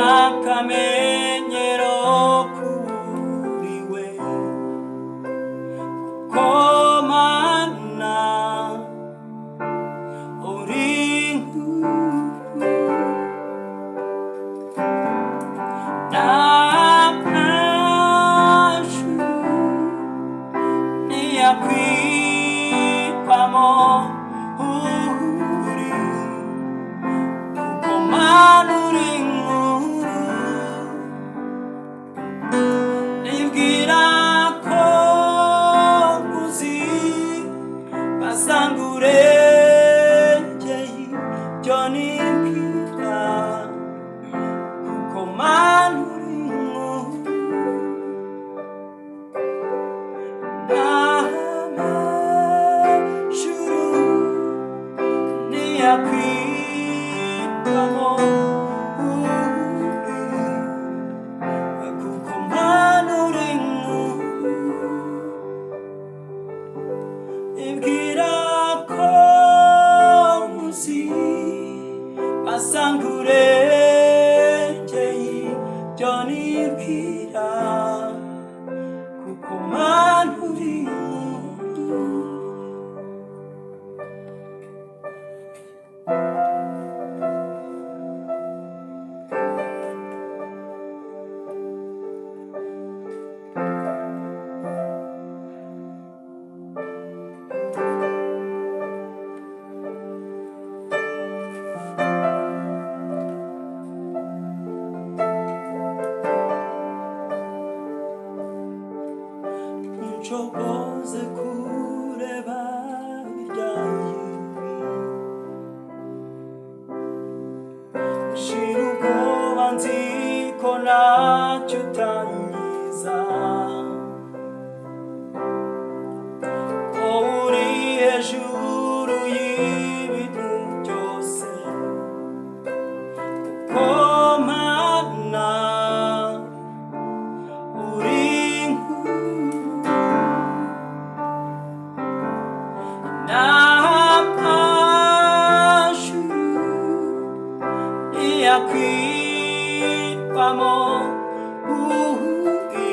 nakamenyero kuriwe komana uri namashu niyakwitwamo uri kuko mana uri nkuru nibwira ko uzi basanga urengeye ibyo nibwira kuko mana uri nkuru n'amajuru niyakwitwamo uri kuko mana uri nkuru nibwira ko uzi basanga urengeye ibyo nibwira kuko mana uri nkuru ncokoze kureba hirya y'ibi shira ubwoba nzi ko ntacyo utangiza ko uri hejuru y'ibintu byose kuko mana uri yakwitwamo uri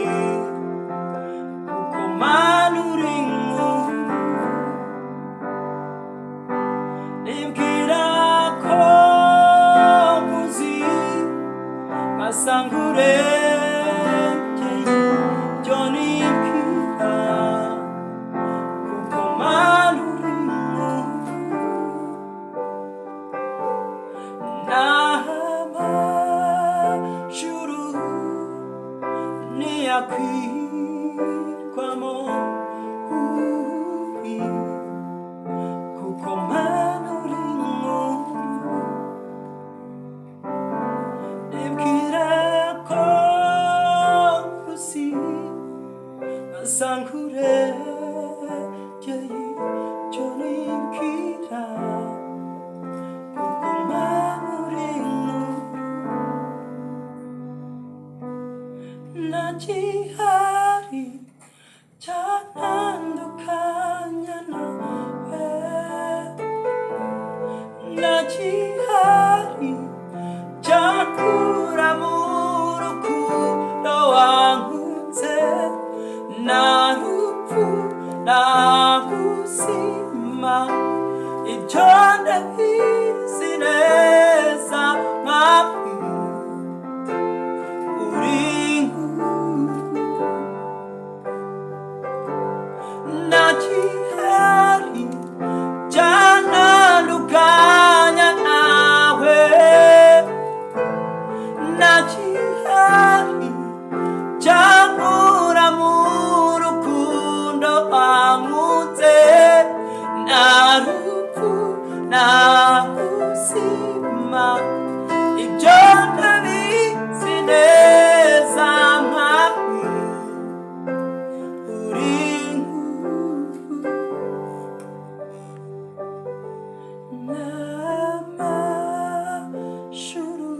kuko mana uri nkuru nibwira ko uzi basanga urengeye ibyo nibwira kuko mana uri nkuru n'amajuru niyakwitwamo uri kuko mana uri nkuru nibwira ko uzi basanga urengeye ibyo nibwira kuko mana uri nkuru nta gihari cyantandukanya nawe nta gihari cyakura mu rukundo wankunze nta rupfu nta buzima ibyo ndabizi neza mwami uri nta gihari cyantandukanya nawe nta gihari cyankura mu rukundo wankunze nta rupfu nta buzima ibyo ndabizi neza mwami uri n'amajuru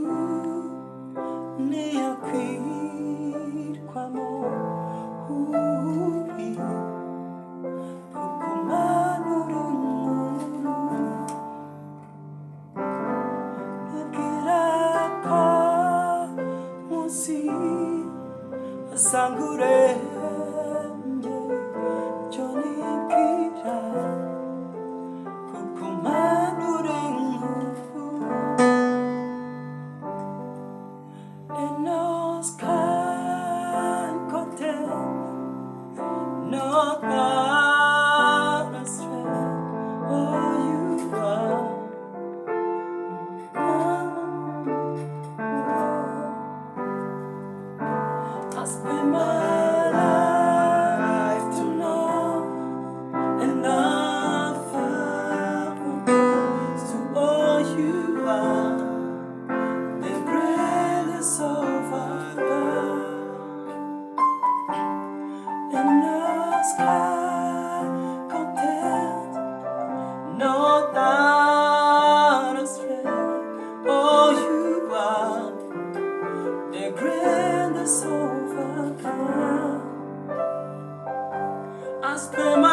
niyakwitwamo uri kuko mana uri nkuru nibwira ko 상구레 전입기라 고구마 누른 후 에너스 칸 겉에 너 따라 straight all you are I spend my life to know and not find to all you are, the greatest of our God, and the sky content, no doubt astray, all you are, the greatest of our God. I spend my